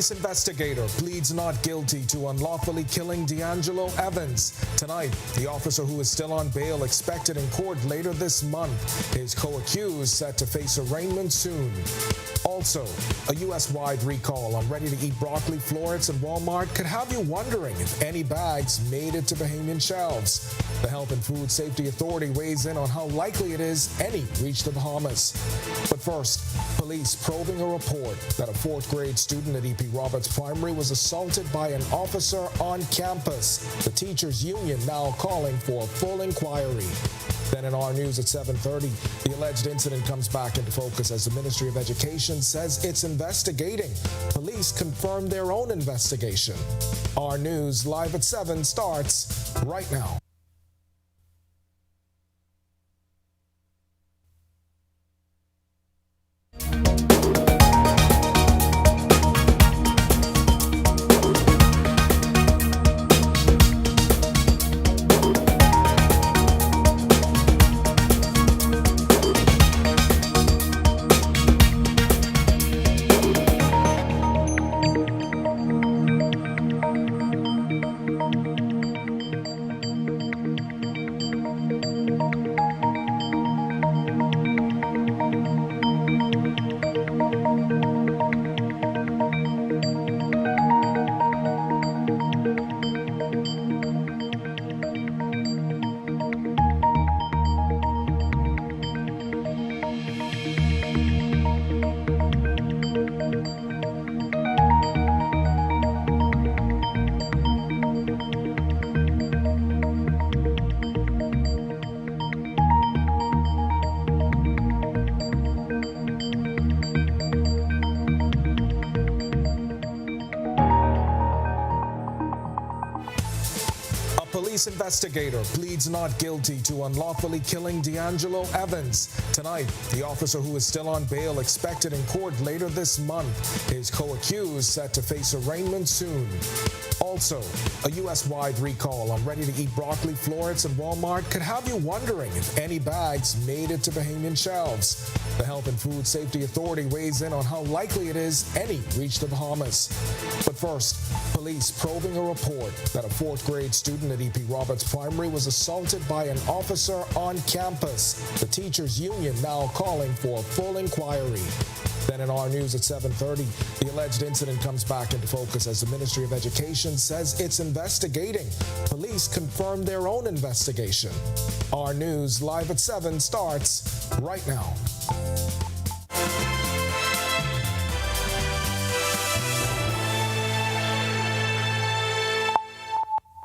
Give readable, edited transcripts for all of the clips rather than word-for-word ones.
police investigator pleads not guilty to unlawfully killing D'Angelo Evans. Tonight, the officer who is still on bail expected in court later this month. His co-accused set to face arraignment soon. Also, a U.S.-wide recall on ready-to-eat broccoli florets at Walmart could have you wondering if any bags made it to Bahamian shelves. The Health and Food Safety Authority weighs in on how likely it is any reach the Bahamas. But first, police probing a report that a fourth-grade student at E.P. Roberts Primary was assaulted by an officer on campus. The teachers' union now calling for a full inquiry. Then in our news at 7:30, the alleged incident comes back into focus as the Ministry of Education says it's investigating. Police confirm their own investigation. Our news live at 7 starts right now. Police investigator pleads not guilty to unlawfully killing D'Angelo Evans. Tonight, the officer who is still on bail expected in court later this month. His co-accused set to face arraignment soon. Also, a U.S.-wide recall on ready-to-eat broccoli florets at Walmart could have you wondering if any bags made it to Bahamian shelves. The Health and Food Safety Authority weighs in on how likely it is any reach the Bahamas. But first, police probing a report that a fourth-grade student at E.P. Roberts Primary was assaulted by an officer on campus. The teachers' union now calling for a full inquiry. Then in our news at 7:30, the alleged incident comes back into focus as the Ministry of Education says it's investigating. Police confirm their own investigation. Our news live at 7 starts right now.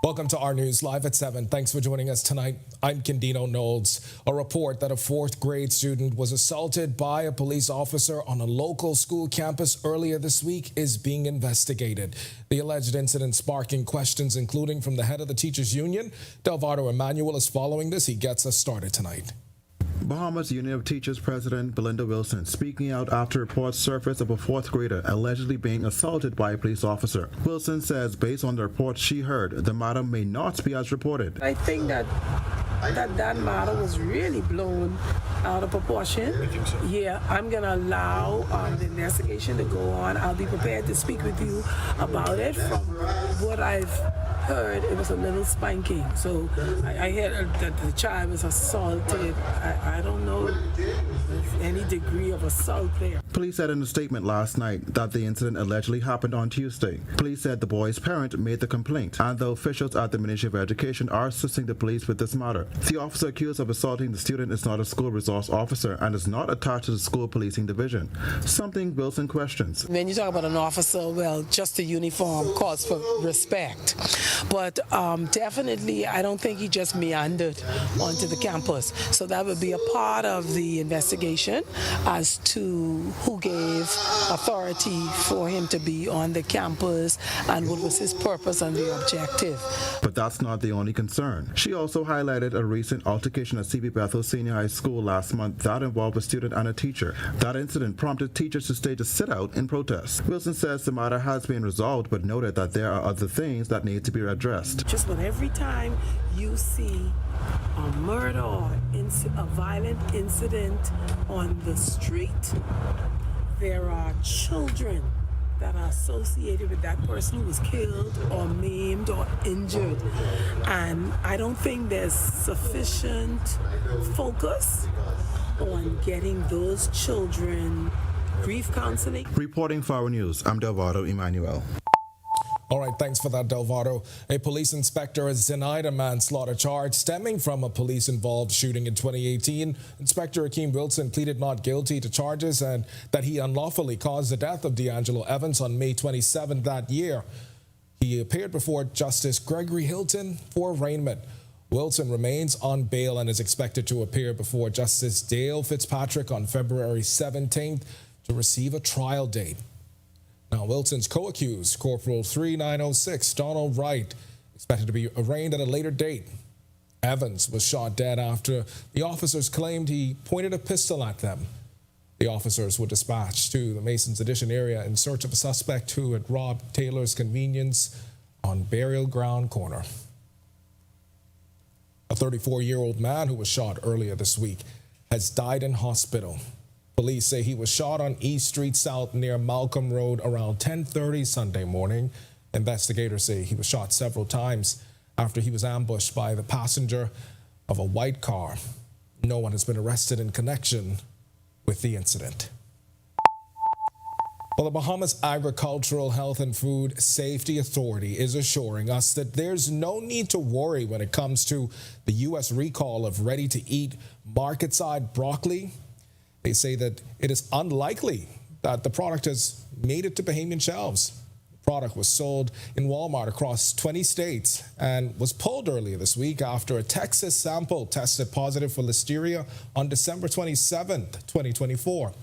Welcome to our news live at 7. Thanks for joining us tonight. I'm Candino Knowles. A report that a fourth-grade student was assaulted by a police officer on a local school campus earlier this week is being investigated. The alleged incident sparking questions, including from the head of the teachers' union. Delvado Emmanuel is following this. He gets us started tonight. Bahamas Union of Teachers President Belinda Wilson speaking out after reports surfaced of a fourth grader allegedly being assaulted by a police officer. Wilson says based on the reports she heard, the matter may not be as reported. I think that matter was really blown out of proportion. Yeah, I'm going to allow the investigation to go on. I'll be prepared to speak with you about it. From what I've heard, it was a little spanking. So I heard that the child was assaulted. I don't know if there's any degree of assault there. Police said in a statement last night that the incident allegedly happened on Tuesday. Police said the boy's parent made the complaint, and the officials at the Ministry of Education are assisting the police with this matter. The officer accused of assaulting the student is not a school resource officer and is not attached to the school policing division, something Wilson questions. When you talk about an officer, well, just the uniform calls for respect. But definitely, I don't think he just meandered onto the campus. So that would be a part of the investigation as to who gave authority for him to be on the campus and what was his purpose and the objective. But that's not the only concern. She also highlighted a recent altercation at C.B. Bethel Senior High School last month that involved a student and a teacher. That incident prompted teachers to stage a sit-out in protest. Wilson says the matter has been resolved, but noted that there are other things that need to be addressed. Just about every time you see a murder or a violent incident on the street, there are children that are associated with that person who was killed or maimed or injured. And I don't think there's sufficient focus on getting those children grief counseling. Reporting for our news, I'm Delvado Emmanuel. All right, thanks for that, Delvado. A police inspector has denied a manslaughter charge stemming from a police-involved shooting in 2018. Inspector Akeem Wilson pleaded not guilty to charges and that he unlawfully caused the death of D'Angelo Evans on May 27 that year. He appeared before Justice Gregory Hilton for arraignment. Wilson remains on bail and is expected to appear before Justice Dale Fitzpatrick on February 17th to receive a trial date. Now, Wilson's co-accused, Corporal 3906 Donald Wright, expected to be arraigned at a later date. Evans was shot dead after the officers claimed he pointed a pistol at them. The officers were dispatched to the Masons Addition area in search of a suspect who had robbed Taylor's Convenience on Burial Ground Corner. A 34-year-old man who was shot earlier this week has died in hospital. Police say he was shot on East Street South near Malcolm Road around 10:30 Sunday morning. Investigators say he was shot several times after he was ambushed by the passenger of a white car. No one has been arrested in connection with the incident. Well, the Bahamas Agricultural Health and Food Safety Authority is assuring us that there's no need to worry when it comes to the U.S. recall of ready-to-eat market-side broccoli. They say that it is unlikely that the product has made it to Bahamian shelves. The product was sold in Walmart across 20 states and was pulled earlier this week after a Texas sample tested positive for Listeria on December 27, 2024.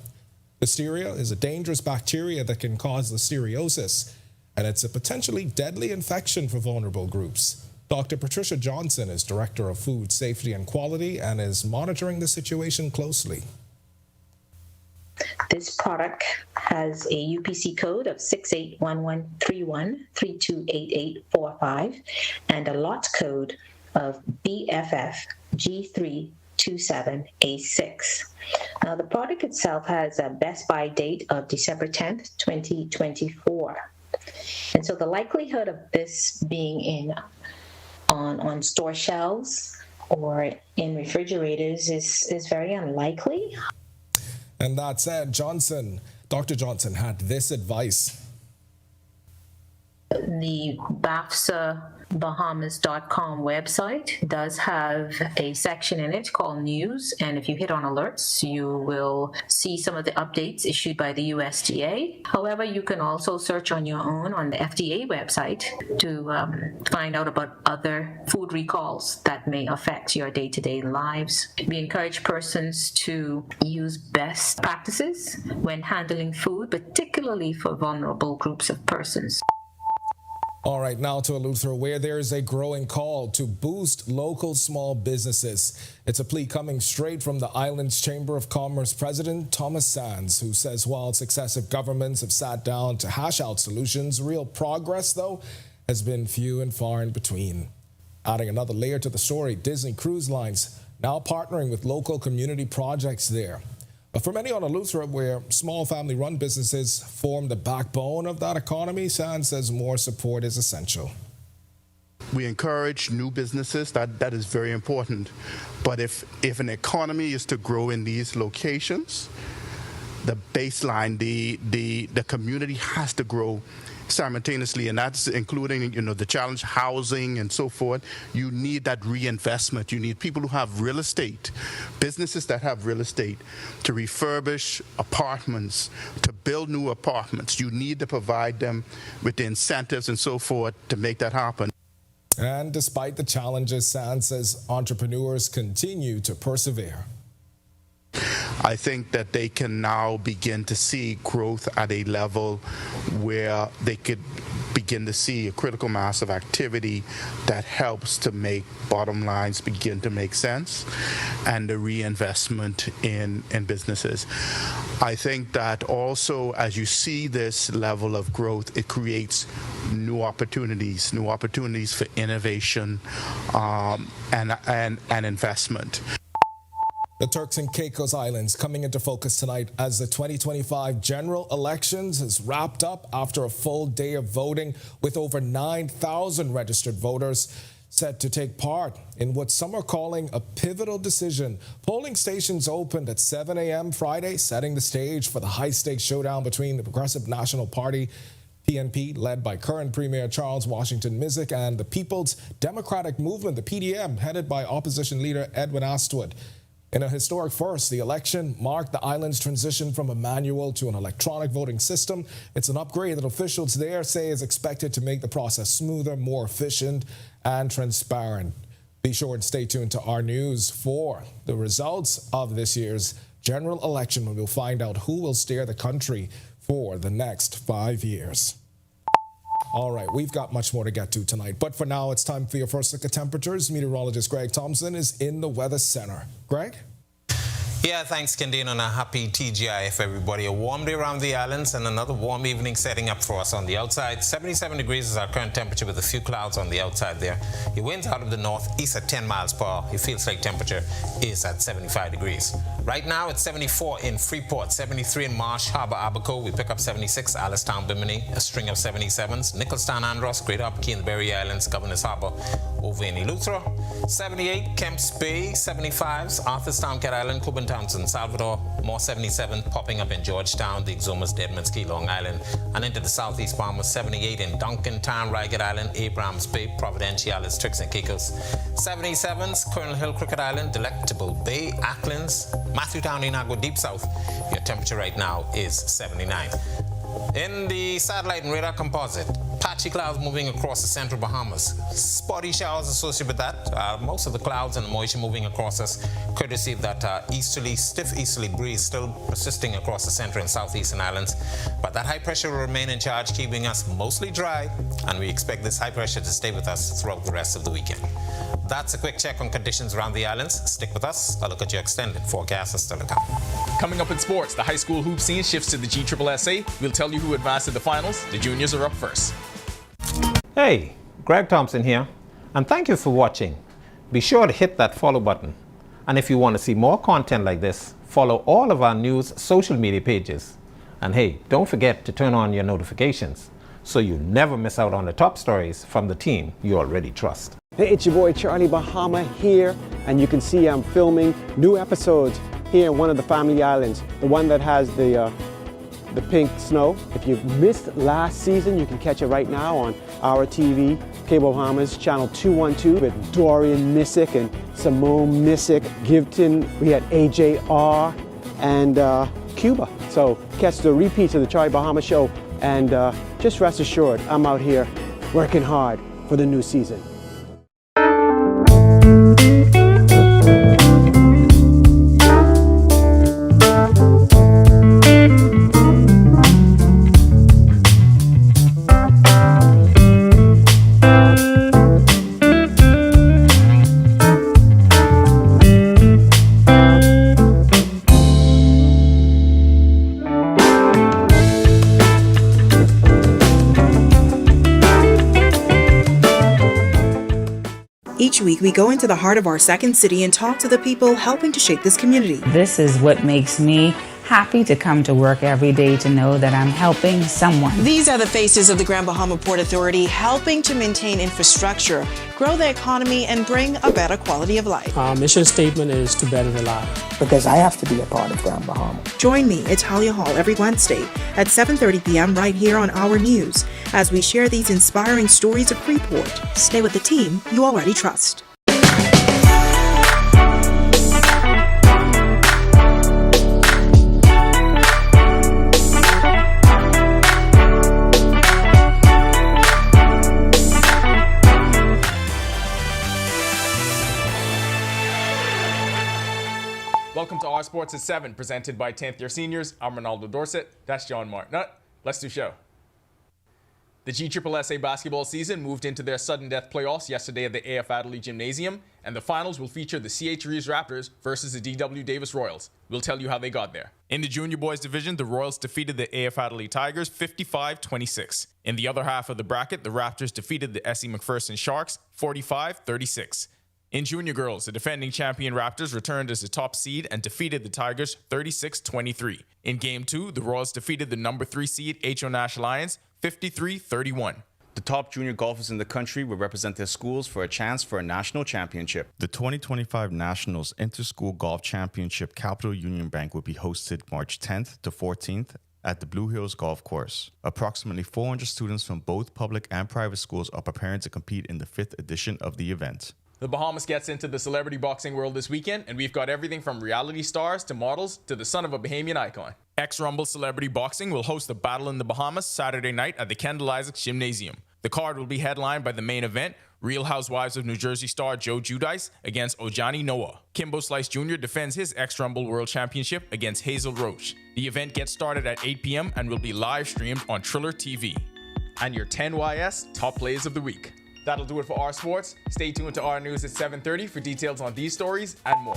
Listeria is a dangerous bacteria that can cause listeriosis, and it's a potentially deadly infection for vulnerable groups. Dr. Patricia Johnson is Director of Food Safety and Quality and is monitoring the situation closely. This product has a UPC code of 681131328845 and a lot code of BFF-G327A6. Now, the product itself has a best buy date of December 10th, 2024. And so the likelihood of this being on store shelves or in refrigerators is very unlikely. And that said, Dr. Johnson had this advice. The BAFSABahamas.com website does have a section in it called News, and if you hit on alerts, you will see some of the updates issued by the USDA. However, you can also search on your own on the FDA website to find out about other food recalls that may affect your day-to-day lives. We encourage persons to use best practices when handling food, particularly for vulnerable groups of persons. All right, now to Eleuthera, where there is a growing call to boost local small businesses. It's a plea coming straight from the island's Chamber of Commerce President Thomas Sands, who says while successive governments have sat down to hash out solutions, real progress, though, has been few and far in between. Adding another layer to the story, Disney Cruise Lines now partnering with local community projects there. But for many on Eleuthera, where small family-run businesses form the backbone of that economy, Sands says more support is essential. We encourage new businesses. That is very important. But if an economy is to grow in these locations, the baseline, the community has to grow simultaneously, and that's including the challenge housing and so forth. You need that reinvestment. You need people who have real estate, businesses that have real estate, to refurbish apartments, to build new apartments. You need to provide them with the incentives and so forth to make that happen. And despite the challenges, Sands says entrepreneurs continue to persevere. I think that they can now begin to see growth at a level where they could begin to see a critical mass of activity that helps to make bottom lines begin to make sense and the reinvestment in businesses. I think that also as you see this level of growth, it creates new opportunities for innovation and investment. The Turks and Caicos Islands coming into focus tonight as the 2025 general elections is wrapped up after a full day of voting, with over 9,000 registered voters set to take part in what some are calling a pivotal decision. Polling stations opened at 7 a.m. Friday, setting the stage for the high-stakes showdown between the Progressive National Party, PNP, led by current Premier Charles Washington Mizik, and the People's Democratic Movement, the PDM, headed by opposition leader Edwin Astwood. In a historic first, the election marked the island's transition from a manual to an electronic voting system. It's an upgrade that officials there say is expected to make the process smoother, more efficient, and transparent. Be sure and stay tuned to our news for the results of this year's general election, when we'll find out who will steer the country for the next 5 years. All right, we've got much more to get to tonight, but for now, it's time for your first look at temperatures. Meteorologist Greg Thompson is in the Weather Center. Greg? Yeah, thanks, Kendine, and a happy TGIF, everybody. A warm day around the islands and another warm evening setting up for us on the outside. 77 degrees is our current temperature with a few clouds on the outside there. Your winds out of the northeast at 10 miles per hour. Your feels like temperature is at 75 degrees. Right now, it's 74 in Freeport, 73 in Marsh Harbor, Abaco. We pick up 76, Alistown, Bimini, a string of 77s. Nicholstown, Andros, Great Apache, and the Berry Islands, Governor's Harbor over in Eleuthera. 78, Kemps Bay, 75s, Arthurstown, Cat Island, Coburn Townsend, Salvador, more 77 popping up in Georgetown, the Exumas, Deadman's Key, Long Island, and into the southeast Bahamas. 78 in Duncantown, Ragged Island, Abrams Bay, Providenciales, Turks and Caicos. 77s, Colonel Hill, Crooked Island, Delectable Bay, Acklands, Matthewtown, Inagua, Deep South. Your temperature right now is 79. In the satellite and radar composite, patchy clouds moving across the central Bahamas. Spotty showers associated with that. Most of the clouds and the moisture moving across us, courtesy of that stiff easterly breeze still persisting across the central and southeastern islands. But that high pressure will remain in charge, keeping us mostly dry, and we expect this high pressure to stay with us throughout the rest of the weekend. That's a quick check on conditions around the islands. Stick with us. A look at your extended forecast is still to come. Coming up in sports, the high school hoop scene shifts to the GSSA. We'll tell you who advanced to the finals. The juniors are up first. Hey, Greg Thompson here, and thank you for watching. Be sure to hit that follow button. And if you want to see more content like this, follow all of our news social media pages. And hey, don't forget to turn on your notifications so you never miss out on the top stories from the team you already trust. Hey, it's your boy Charlie Bahama here, and you can see I'm filming new episodes here in one of the family islands, the one that has the pink snow. If you missed last season, you can catch it right now on our TV, Cable Bahamas, channel 212, with Dorian Mizik and Simone Mizik, Gibton. We had AJR and Cuba. So catch the repeats of the Charlie Bahama show, and just rest assured, I'm out here working hard for the new season. Each week, we go into the heart of our second city and talk to the people helping to shape this community. This is what makes me happy to come to work every day, to know that I'm helping someone. These are the faces of the Grand Bahama Port Authority, helping to maintain infrastructure, grow the economy, and bring a better quality of life. Our mission statement is to better the life. Because I have to be a part of Grand Bahama. Join me at Talia Hall every Wednesday at 7:30 p.m. right here on Our News as we share these inspiring stories of Freeport. Stay with the team you already trust. Welcome to Our Sports at 7, presented by 10th Year Seniors. I'm Ronaldo Dorset. That's John Martinut. Let's do show. The GSSA basketball season moved into their sudden death playoffs yesterday at the AF Adderley Gymnasium, and the finals will feature the CH Reeves Raptors versus the DW Davis Royals. We'll tell you how they got there. In the junior boys division, the Royals defeated the AF Adderley Tigers 55-26. In the other half of the bracket, the Raptors defeated the SE McPherson Sharks 45-36. In junior girls, the defending champion Raptors returned as the top seed and defeated the Tigers 36-23. In Game 2, the Royals defeated the number 3 seed H.O. Nash Lions 53-31. The top junior golfers in the country will represent their schools for a chance for a national championship. The 2025 Nationals Inter-School Golf Championship Capital Union Bank will be hosted March 10th to 14th at the Blue Hills Golf Course. Approximately 400 students from both public and private schools are preparing to compete in the 5th edition of the event. The Bahamas gets into the celebrity boxing world this weekend, and we've got everything from reality stars to models to the son of a Bahamian icon. Ex-Rumble Celebrity Boxing will host the Battle in the Bahamas Saturday night at the Kendall Isaacs Gymnasium. The card will be headlined by the main event, Real Housewives of New Jersey star Joe Giudice against Ojani Noah. Kimbo Slice Jr. defends his ex-Rumble World Championship against Hazel Roach. The event gets started at 8 p.m. and will be live streamed on Triller TV. And your 10YS Top Plays of the Week. That'll do it for our sports. Stay tuned to our news at 7:30 for details on these stories and more.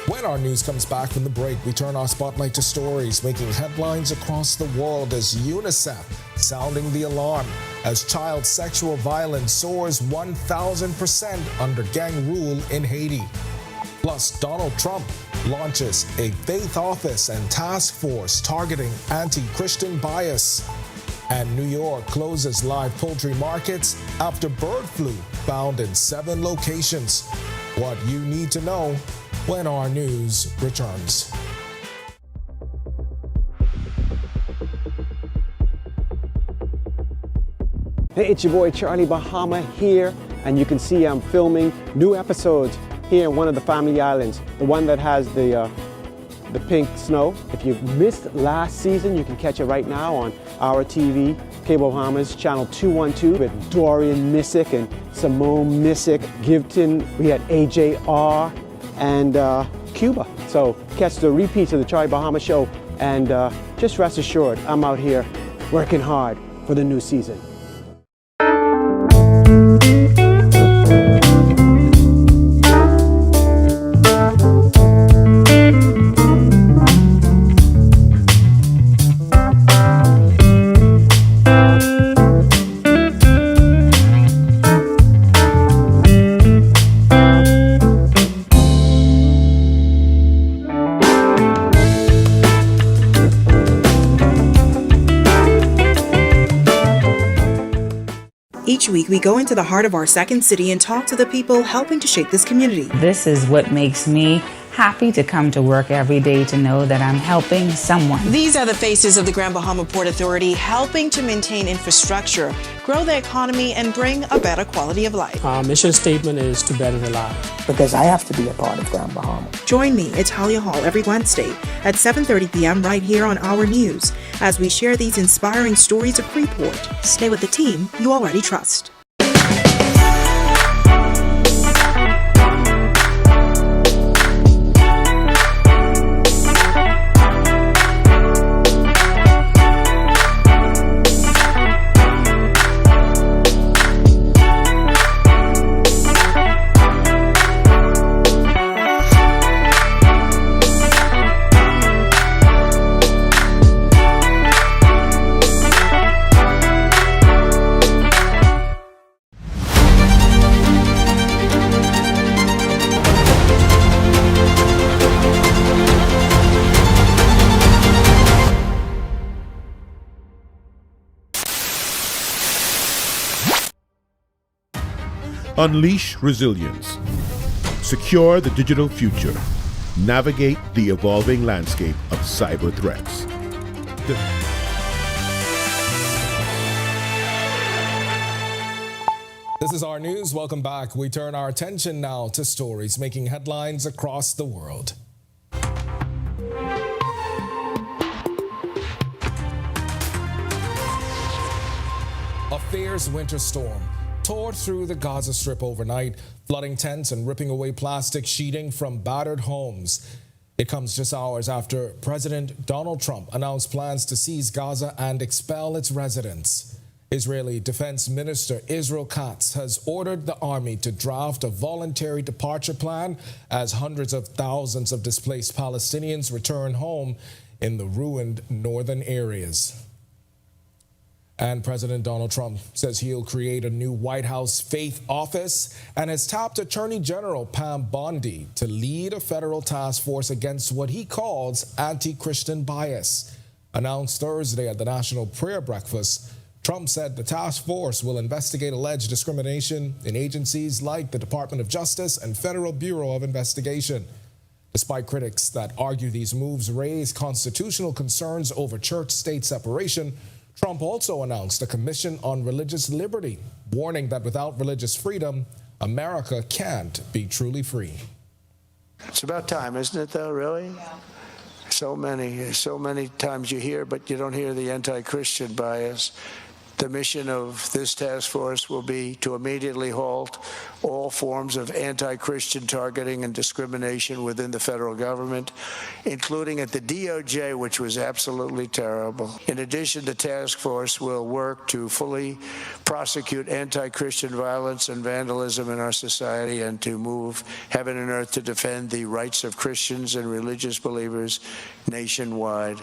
When our news comes back from the break, we turn our spotlight to stories making headlines across the world as UNICEF sounding the alarm as child sexual violence soars 1,000% under gang rule in Haiti. Plus, Donald Trump launches a faith office and task force targeting anti-Christian bias. And New York closes live poultry markets after bird flu found in 7 locations. What you need to know when our news returns. Hey, it's your boy Charlie Bahama here, and you can see I'm filming new episodes here in one of the family islands, the one that has the pink snow. If you missed last season, you can catch it right now on our TV, Cable Bahamas, channel 212, with Dorian Missick and Simone Missick, Gibton. We had AJR and Cuba. So catch the repeats of the Charlie Bahama show, and just rest assured, I'm out here working hard for the new season. Each week, we go into the heart of our second city and talk to the people helping to shape this community. This is what makes me happy to come to work every day, to know that I'm helping someone. These are the faces of the Grand Bahama Port Authority, helping to maintain infrastructure, grow the economy, and bring a better quality of life. Our mission statement is to better the life. Because I have to be a part of Grand Bahama. Join me at Talia Hall every Wednesday at 7:30 p.m. right here on Our News as we share these inspiring stories of Freeport. Stay with the team you already trust. Unleash resilience. Secure the digital future. Navigate the evolving landscape of cyber threats. This is our news. Welcome back. We turn our attention now to stories making headlines across the world. A fierce winter storm tore through the Gaza Strip overnight, flooding tents and ripping away plastic sheeting from battered homes. It comes just hours after President Donald Trump announced plans to seize Gaza and expel its residents. Israeli Defense Minister Israel Katz has ordered the army to draft a voluntary departure plan as hundreds of thousands of displaced Palestinians return home in the ruined northern areas. And President Donald Trump says he'll create a new White House faith office and has tapped Attorney General Pam Bondi to lead a federal task force against what he calls anti-Christian bias. Announced Thursday at the National Prayer Breakfast, Trump said the task force will investigate alleged discrimination in agencies like the Department of Justice and Federal Bureau of Investigation. Despite critics that argue these moves raise constitutional concerns over church-state separation, Trump also announced a Commission on Religious Liberty, warning that without religious freedom, America can't be truly free. It's about time, isn't it, though, really? Yeah. So many times you hear, but you don't hear the anti-Christian bias. The mission of this task force will be to immediately halt all forms of anti-Christian targeting and discrimination within the federal government, including at the DOJ, which was absolutely terrible. In addition, the task force will work to fully prosecute anti-Christian violence and vandalism in our society and to move heaven and earth to defend the rights of Christians and religious believers nationwide.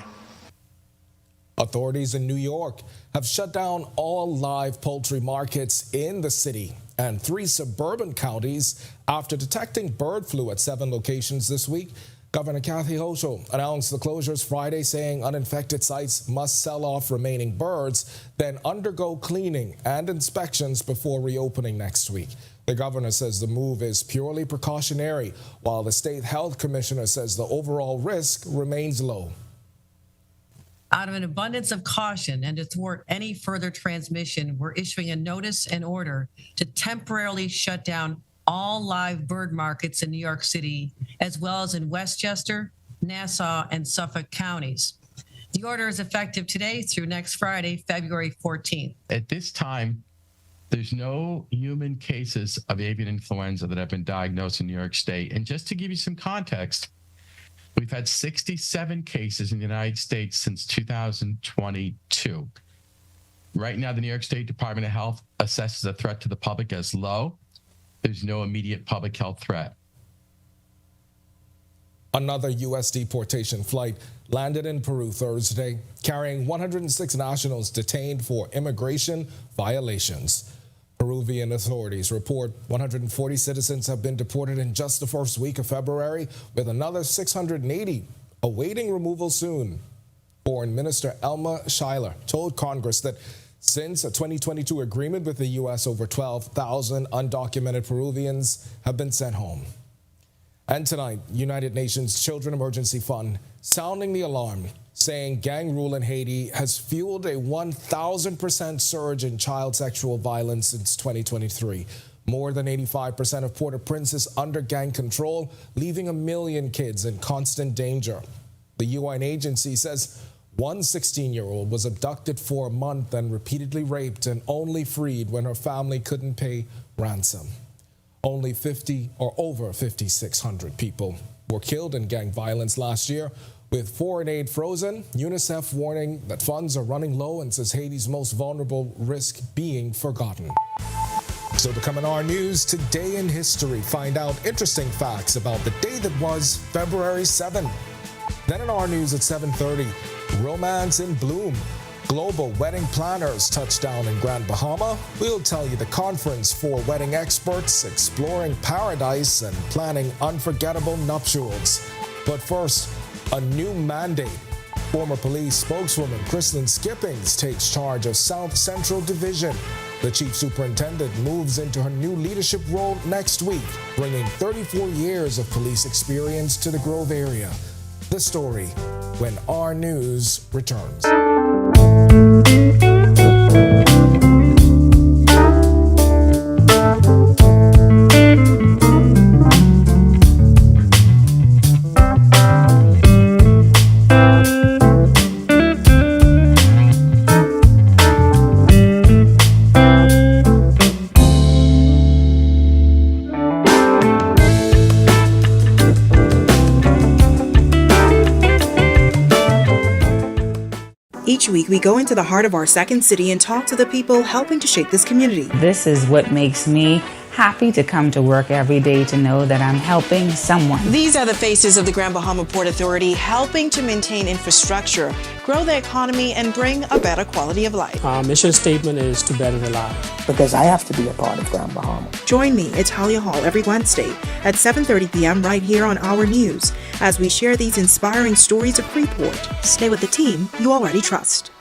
Authorities in New York have shut down all live poultry markets in the city and 3 suburban counties after detecting bird flu at 7 locations this week. Governor Kathy Hochul announced the closures Friday, saying uninfected sites must sell off remaining birds, then undergo cleaning and inspections before reopening next week. The governor says the move is purely precautionary, while the state health commissioner says the overall risk remains low. Out of an abundance of caution and to thwart any further transmission, we're issuing a notice and order to temporarily shut down all live bird markets in New York City, as well as in Westchester, Nassau, and Suffolk counties. The order is effective today through next Friday, February 14th. At this time, there's no human cases of avian influenza that have been diagnosed in New York State. And just to give you some context, we've had 67 cases in the United States since 2022. Right now, the New York State Department of Health assesses the threat to the public as low. There's no immediate public health threat. Another U.S. deportation flight landed in Peru Thursday, carrying 106 nationals detained for immigration violations. Peruvian authorities report 140 citizens have been deported in just the first week of February, with another 680 awaiting removal soon. Foreign Minister Elma Schuyler told Congress that since a 2022 agreement with the U.S., over 12,000 undocumented Peruvians have been sent home. And tonight, United Nations Children Emergency Fund sounding the alarm, saying gang rule in Haiti has fueled a 1,000% surge in child sexual violence since 2023. More than 85% of Port-au-Prince is under gang control, leaving 1 million kids in constant danger. The UN agency says one 16-year-old was abducted for a month and repeatedly raped and only freed when her family couldn't pay ransom. Only 50 or over 5,600 people were killed in gang violence last year. With foreign aid frozen, UNICEF warning that funds are running low and says Haiti's most vulnerable risk being forgotten. So to come in our news, today in history, find out interesting facts about the day that was February 7th. Then in our news at 7:30, romance in bloom. Global wedding planners touch down in Grand Bahama. We'll tell you the conference for wedding experts exploring paradise and planning unforgettable nuptials. But first, a new mandate. Former police spokeswoman Kristen Skippings takes charge of South Central Division. The chief superintendent moves into her new leadership role next week, bringing 34 years of police experience to the Grove area. The story when our news returns. Each week, we go into the heart of our second city and talk to the people helping to shape this community. This is what makes me happy to come to work every day to know that I'm helping someone. These are the faces of the Grand Bahama Port Authority helping to maintain infrastructure, grow the economy, and bring a better quality of life. Our mission statement is to better the life. Because I have to be a part of Grand Bahama. Join me, it's Talia Hall, every Wednesday at 7:30 p.m. right here on Our News as we share these inspiring stories of Freeport. Stay with the team you already trust.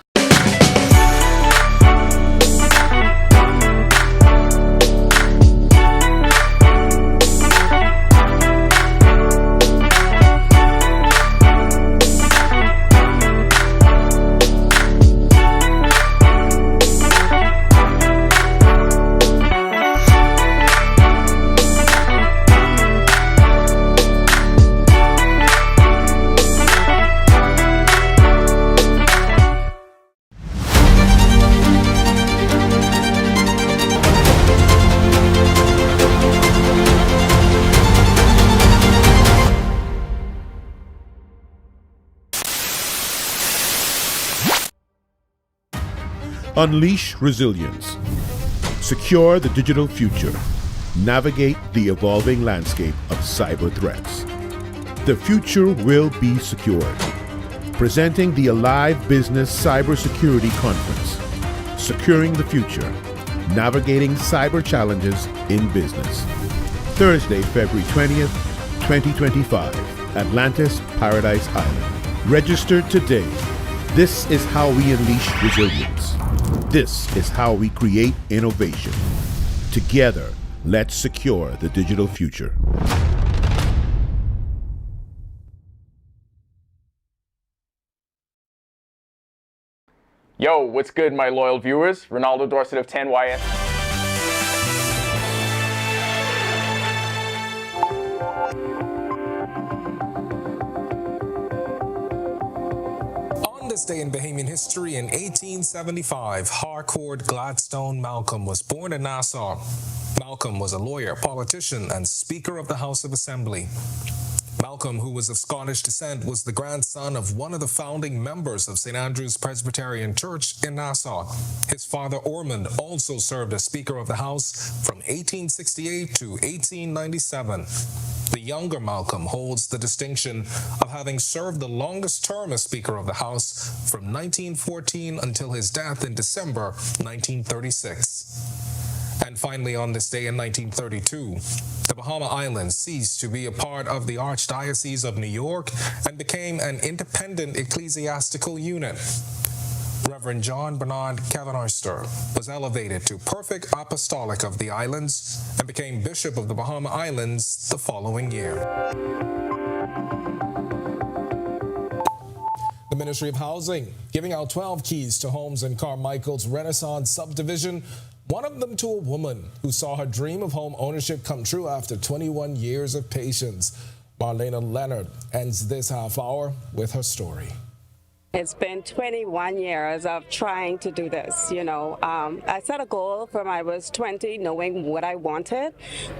Unleash resilience. Secure the digital future. Navigate the evolving landscape of cyber threats. The future will be secured. Presenting the Alive Business Cybersecurity Conference. Securing the future. Navigating cyber challenges in business. Thursday, February 20th, 2025. Atlantis, Paradise Island. Register today. This is how we unleash resilience. This is how we create innovation. Together, let's secure the digital future. Yo, what's good, my loyal viewers? Ronaldo Dorset of 10YS. This day in Bahamian history, in 1875, Harcourt Gladstone Malcolm was born in Nassau. Malcolm was a lawyer, politician, and Speaker of the House of Assembly. Malcolm, who was of Scottish descent, was the grandson of one of the founding members of St. Andrew's Presbyterian Church in Nassau. His father, Ormond, also served as Speaker of the House from 1868 to 1897. The younger Malcolm holds the distinction of having served the longest term as Speaker of the House from 1914 until his death in December 1936. And finally, on this day in 1932, the Bahama Islands ceased to be a part of the Archdiocese of New York and became an independent ecclesiastical unit. Reverend John Bernard Kavanaugh was elevated to Perfect Apostolic of the Islands and became Bishop of the Bahama Islands the following year. The Ministry of Housing giving out 12 keys to homes in Carmichael's Renaissance subdivision, one of them to a woman who saw her dream of home ownership come true after 21 years of patience. Marlena Leonard ends this half hour with her story. It's been 21 years of trying to do this, I set a goal from I was 20, knowing what I wanted,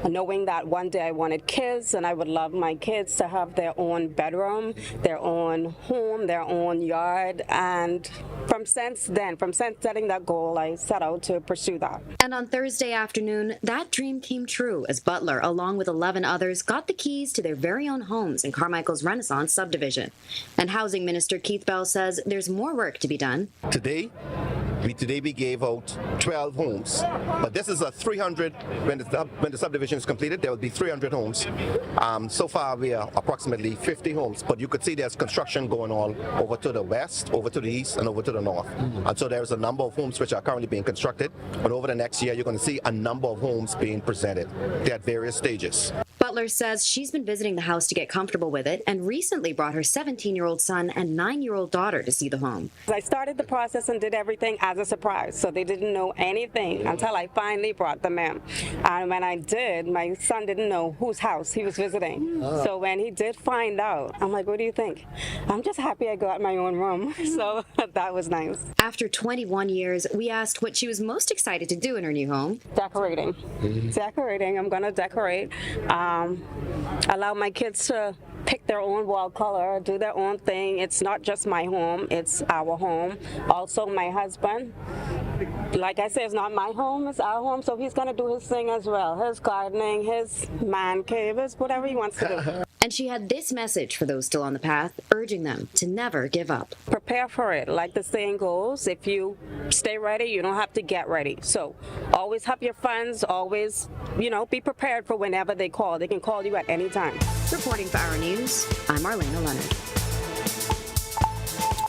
knowing that one day I wanted kids and I would love my kids to have their own bedroom, their own home, their own yard. And from setting that goal, I set out to pursue that. And on Thursday afternoon, that dream came true as Butler, along with 11 others, got the keys to their very own homes in Carmichael's Renaissance subdivision. And Housing Minister Keith Bell says there's more work to be done. Today we gave out 12 homes, but this is a 300. When the subdivision is completed, there will be 300 homes. So far we are approximately 50 homes, but you could see there's construction going on over to the west, over to the east, and over to the north. And so there's a number of homes which are currently being constructed, but over the next year you're going to see a number of homes being presented. They're at various stages. Butler says she's been visiting the house to get comfortable with it and recently brought her 17-year-old son and 9-year-old daughter to see the home. I started the process and did everything as a surprise, so they didn't know anything until I finally brought them in. And when I did, my son didn't know whose house he was visiting. So when he did find out, I'm like, what do you think? I'm just happy I got my own room. So that was nice. After 21 years, we asked what she was most excited to do in her new home. Decorating. Decorating. I'm going to decorate. Allow my kids to pick their own wall color, do their own thing. It's not just my home, it's our home. Also my husband, like I said, it's not my home, it's our home, so he's going to do his thing as well. His gardening, his man cave, his whatever he wants to do. And she had this message for those still on the path, urging them to never give up. Prepare for it. Like the saying goes, if you stay ready, you don't have to get ready. So always have your funds, always, be prepared for whenever they call. They can call you at any time. Reporting for Our News, I'm Marlena Leonard.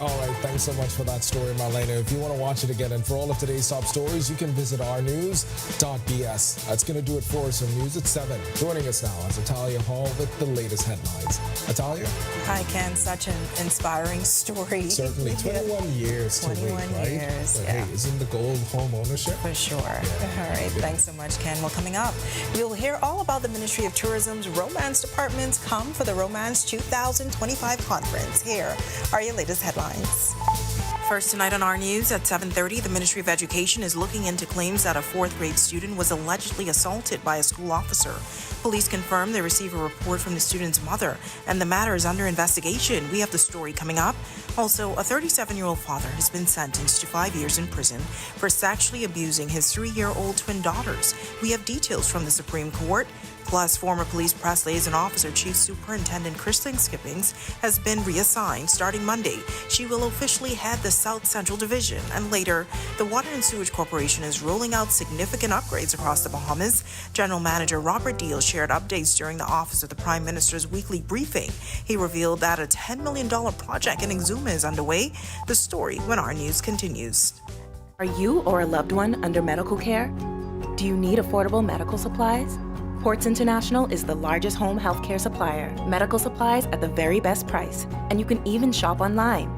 All right, thanks so much for that story, Marlena. If you want to watch it again and for all of today's top stories, you can visit ournews.bs. That's going to do it for us on News at 7. Joining us now is Atalia Hall with the latest headlines. Atalia? Hi, Ken. Such an inspiring story. Certainly. 21 years to wait, right? 21 years, But yeah. hey, isn't the goal home ownership? For sure. Yeah. All right. Thanks so much, Ken. Well, coming up, you'll hear all about the Ministry of Tourism's Romance Departments come for the Romance 2025 conference. Here are your latest headlines. First tonight on Our News at 7:30, the Ministry of Education is looking into claims that a 4th grade student was allegedly assaulted by a school officer. Police confirm they received a report from the student's mother, and the matter is under investigation. We have the story coming up. Also, a 37-year-old father has been sentenced to 5 years in prison for sexually abusing his 3-year-old twin daughters. We have details from the Supreme Court. Plus, former police press liaison officer Chief Superintendent Kristen Skippings has been reassigned starting Monday. She will officially head the South Central Division. And later, the Water and Sewage Corporation is rolling out significant upgrades across the Bahamas. General Manager Robert Deal shared updates during the Office of the Prime Minister's weekly briefing. He revealed that a $10 million project in Exuma is underway. The story when Our News continues. Are you or a loved one under medical care? Do you need affordable medical supplies? Ports International is the largest home healthcare supplier. Medical supplies at the very best price. And you can even shop online.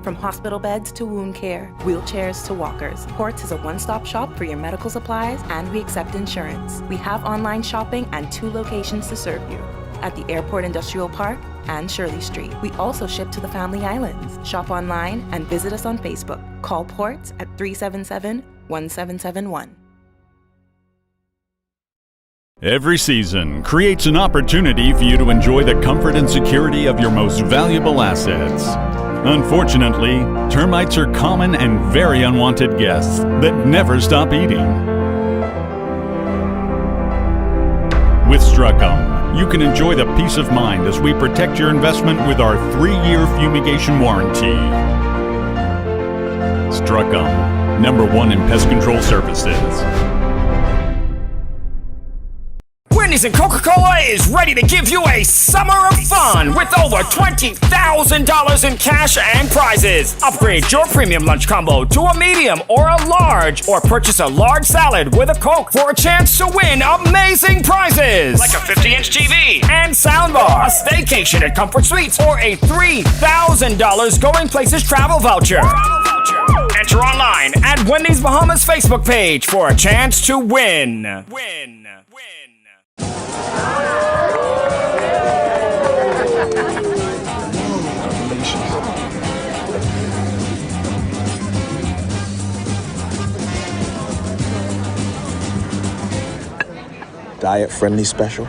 From hospital beds to wound care, wheelchairs to walkers, Ports is a one-stop shop for your medical supplies, and we accept insurance. We have online shopping and 2 locations to serve you, at the Airport Industrial Park and Shirley Street. We also ship to the Family Islands. Shop online and visit us on Facebook. Call Ports at 377-1771. Every season creates an opportunity for you to enjoy the comfort and security of your most valuable assets. Unfortunately, termites are common and very unwanted guests that never stop eating. With Struckham, you can enjoy the peace of mind as we protect your investment with our 3-year fumigation warranty. Struckham, #1 in pest control services. Wendy's and Coca-Cola is ready to give you a summer of fun with over $20,000 in cash and prizes. Upgrade your premium lunch combo to a medium or a large, or purchase a large salad with a Coke for a chance to win amazing prizes. Like a 50-inch TV and soundbar, a staycation at Comfort Suites, or a $3,000 Going Places travel voucher. Enter online at Wendy's Bahamas Facebook page for a chance to win. Diet friendly special.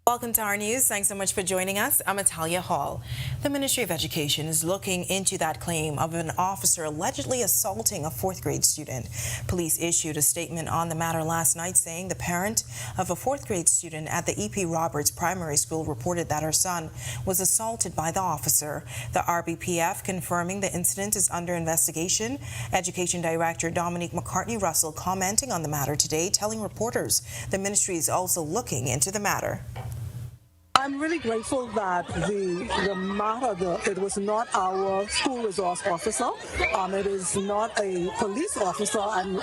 Welcome to Our News. Thanks so much for joining us. I'm Atalia Hall. The Ministry of Education is looking into that claim of an officer allegedly assaulting a 4th grade student. Police issued a statement on the matter last night saying the parent of a 4th grade student at the E.P. Roberts Primary School reported that her son was assaulted by the officer. The RBPF confirming the incident is under investigation. Education Director Dominique McCartney-Russell commenting on the matter today, telling reporters the ministry is also looking into the matter. I'm really grateful that the matter, it was not our school resource officer. It is not a police officer. I'm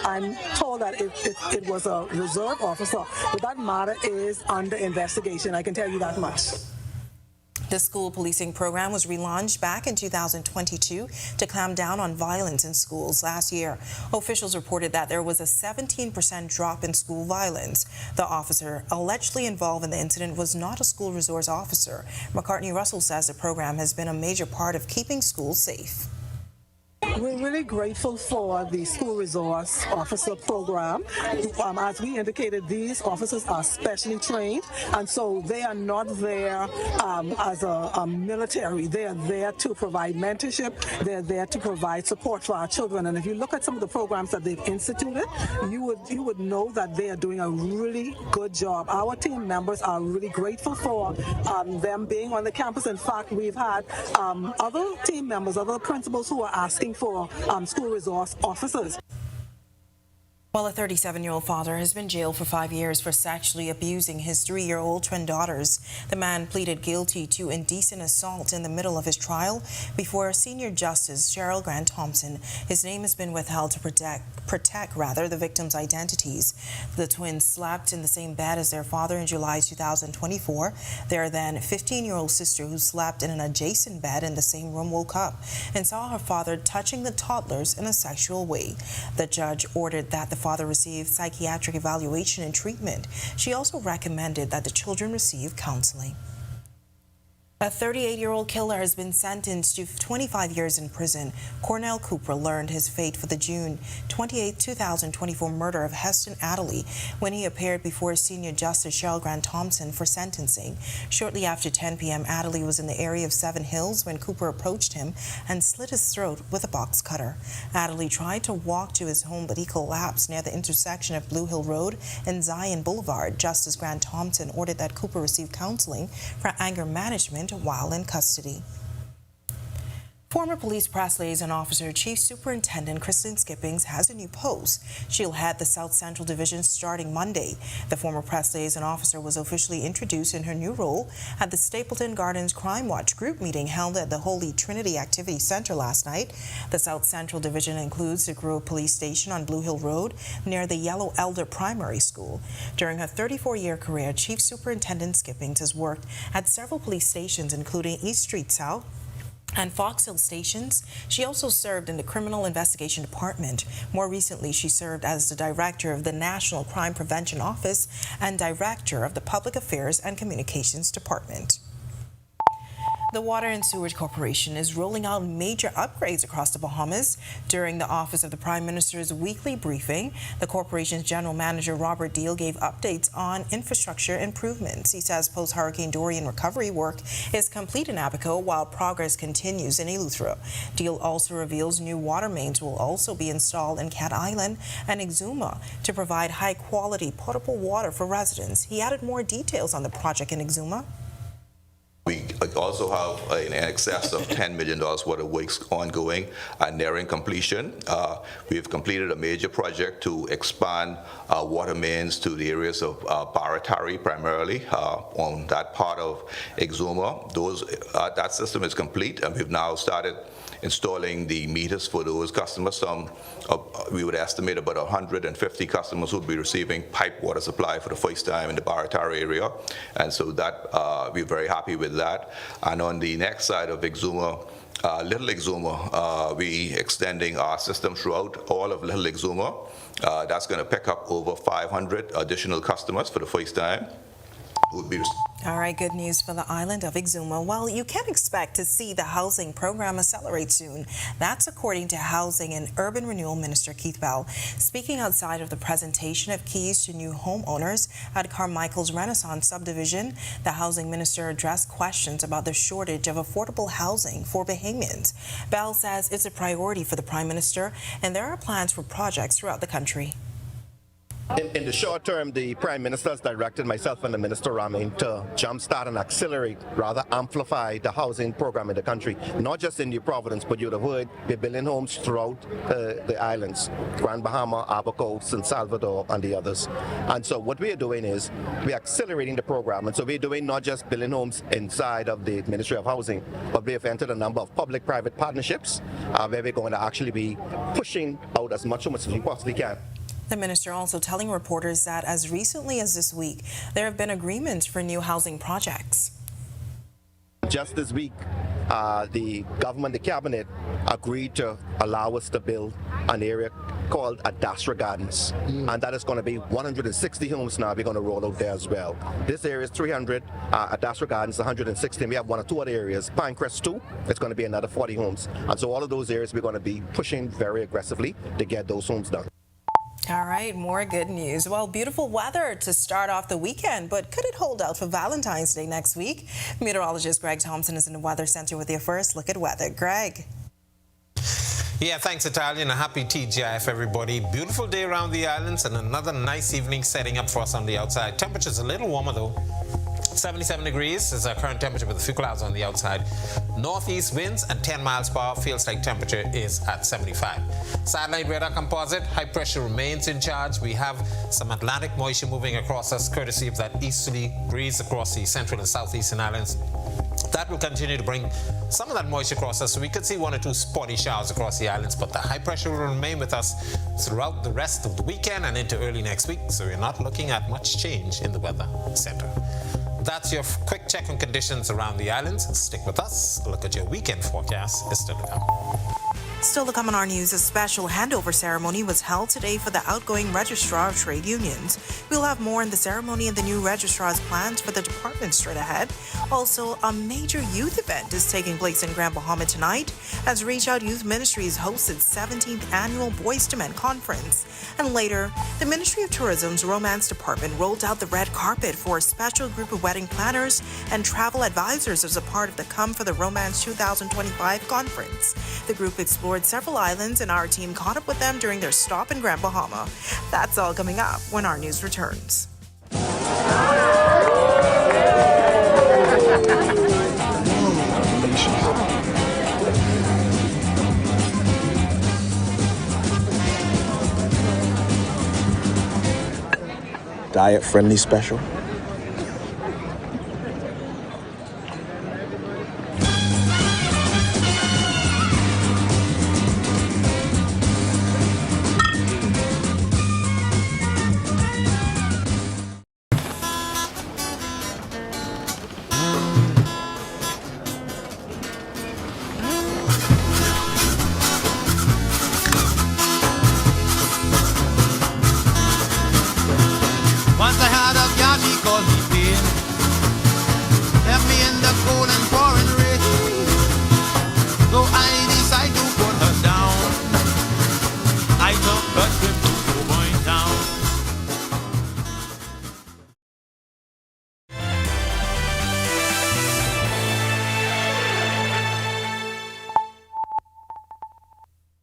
told that it was a reserve officer. But that matter is under investigation. I can tell you that much. The school policing program was relaunched back in 2022 to clamp down on violence in schools last year. Officials reported that there was a 17% drop in school violence. The officer allegedly involved in the incident was not a school resource officer. McCartney-Russell says the program has been a major part of keeping schools safe. We're really grateful for the School Resource Officer Program. As we indicated, these officers are specially trained, and so they are not there as a military. They are there to provide mentorship. They're there to provide support for our children. And if you look at some of the programs that they've instituted, you would know that they are doing a really good job. Our team members are really grateful for them being on the campus. In fact, we've had other team members, other principals who are asking for school resource officers. Well, a 37-year-old father has been jailed for 5 years for sexually abusing his 3-year-old twin daughters. The man pleaded guilty to indecent assault in the middle of his trial before Senior Justice Cheryl Grant Thompson. His name has been withheld to protect the victims' identities. The twins slept in the same bed as their father in July 2024. Their then 15-year-old sister, who slept in an adjacent bed in the same room, woke up and saw her father touching the toddlers in a sexual way. The judge ordered that the father received psychiatric evaluation and treatment. She also recommended that the children receive counseling. A 38-year-old killer has been sentenced to 25 years in prison. Cornell Cooper learned his fate for the June 28, 2024 murder of Heston Adderley when he appeared before Senior Justice Cheryl Grant Thompson for sentencing. Shortly after 10 p.m., Adderley was in the area of Seven Hills when Cooper approached him and slit his throat with a box cutter. Adderley tried to walk to his home, but he collapsed near the intersection of Blue Hill Road and Zion Boulevard. Justice Grant Thompson ordered that Cooper receive counseling for anger management while in custody. Former police press liaison officer Chief Superintendent Kristen Skippings has a new post. She'll head the South Central Division starting Monday. The former press liaison officer was officially introduced in her new role at the Stapleton Gardens Crime Watch group meeting held at the Holy Trinity Activity Center last night. The South Central Division includes the Grove Police Station on Blue Hill Road near the Yellow Elder Primary School. During her 34-year career, Chief Superintendent Skippings has worked at several police stations, including East Street South and Fox Hill stations. She also served in the Criminal Investigation Department. More recently, she served as the Director of the National Crime Prevention Office and Director of the Public Affairs and Communications Department. The Water and Sewerage Corporation is rolling out major upgrades across the Bahamas. During the Office of the Prime Minister's weekly briefing, the corporation's General Manager Robert Deal gave updates on infrastructure improvements. He says post-Hurricane Dorian recovery work is complete in Abaco while progress continues in Eleuthera. Deal also reveals new water mains will also be installed in Cat Island and Exuma to provide high-quality potable water for residents. He added more details on the project in Exuma. We also have in excess of $10 million worth of works ongoing and nearing completion. We've completed a major project to expand water mains to the areas of Baratari primarily on that part of Exuma. That system is complete, and we've now started installing the meters for those customers. We would estimate about 150 customers would be receiving pipe water supply for the first time in the Baratari area, and so that we're very happy with that. And on the next side of Exuma, Little Exuma, we extending our system throughout all of Little Exuma. That's going to pick up over 500 additional customers for the first time. All right, good news for the island of Exuma. Well, you can expect to see the housing program accelerate soon. That's according to Housing and Urban Renewal Minister Keith Bell. Speaking outside of the presentation of keys to new homeowners at Carmichael's Renaissance subdivision, the housing minister addressed questions about the shortage of affordable housing for Bahamians. Bell says it's a priority for the Prime Minister, and there are plans for projects throughout the country. In the short term, the Prime Minister has directed myself and the Minister Ramin to jumpstart and accelerate, rather amplify the housing program in the country, not just in New Providence, but you'd have heard we're building homes throughout the islands, Grand Bahama, Abaco, St. Salvador, and the others. And so what we are doing is we're accelerating the program. And so we're doing not just building homes inside of the Ministry of Housing, but we have entered a number of public-private partnerships where we're going to actually be pushing out as much as we possibly can. The minister also telling reporters that as recently as this week, there have been agreements for new housing projects. Just this week, the government, the cabinet, agreed to allow us to build an area called Adastra Gardens, and that is going to be 160 homes now we're going to roll out there as well. This area is 300, Adastra Gardens 160, and we have one or two other areas. Pinecrest 2, it's going to be another 40 homes, and so all of those areas we're going to be pushing very aggressively to get those homes done. All right, more good news. Well, beautiful weather to start off the weekend, but could it hold out for Valentine's Day next week? Meteorologist Greg Thompson is in the Weather Center with your first look at weather. Greg. Yeah, thanks, Italian. A happy TGIF, everybody. Beautiful day around the islands and another nice evening setting up for us on the outside. Temperature's a little warmer, though. 77 degrees is our current temperature with a few clouds on the outside. Northeast winds at 10 miles per hour. Feels like temperature is at 75. Satellite radar composite. High pressure remains in charge. We have some Atlantic moisture moving across us courtesy of that easterly breeze across the central and southeastern islands. That will continue to bring some of that moisture across us, so we could see one or two spotty showers across the islands, but the high pressure will remain with us throughout the rest of the weekend and into early next week, so we're not looking at much change in the weather center. That's your quick check on conditions around the islands. Stick with us. A look at your weekend forecast is still to come. Still to come on our news, a special handover ceremony was held today for the outgoing Registrar of Trade Unions. We'll have more in the ceremony and the new registrar's plans for the department straight ahead. Also, a major youth event is taking place in Grand Bahama tonight as Reach Out Youth Ministries hosts its 17th annual Boys to Men conference. And later, the Ministry of Tourism's Romance Department rolled out the red carpet for a special group of wedding planners and travel advisors as a part of the Come for the Romance 2025 conference. The group explored several islands, and our team caught up with them during their stop in Grand Bahama. That's all coming up when our news returns. Diet-friendly special. Once I had a girl, she called me pain. Left me in the cold and pouring rain. So I decided to put her down. I took a trip to Point Town.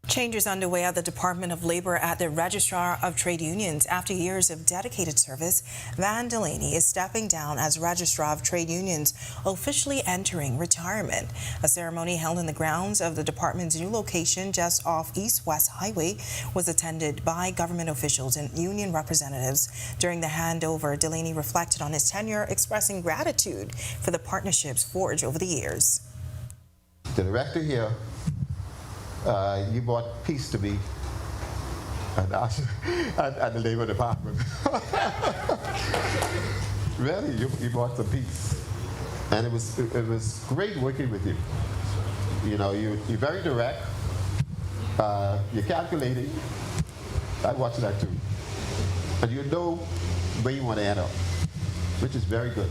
Changes underway at the Department of Labor at the Registrar of Trade Unions. After years of dedicated service, Van Delaney is stepping down as Registrar of Trade Unions, officially entering retirement. A ceremony held in the grounds of the department's new location just off East-West Highway was attended by government officials and union representatives. During the handover, Delaney reflected on his tenure, expressing gratitude for the partnerships forged over the years. The director here, you brought peace to me at the Labor Department. Really, you brought some peace. And it was great working with you. You know, you're very direct, you're calculating. I watch that too. And you know where you want to end up, which is very good.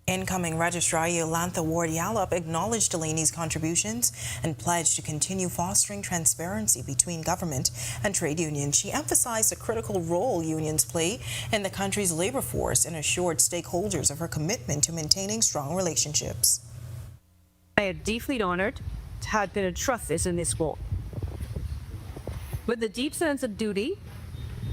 Incoming Registrar Yolantha Ward-Yallop acknowledged Delaney's contributions and pledged to continue fostering transparency between government and trade unions. She emphasized the critical role unions play in the country's labor force and assured stakeholders of her commitment to maintaining strong relationships. I am deeply honored to have been entrusted in this role. With a deep sense of duty,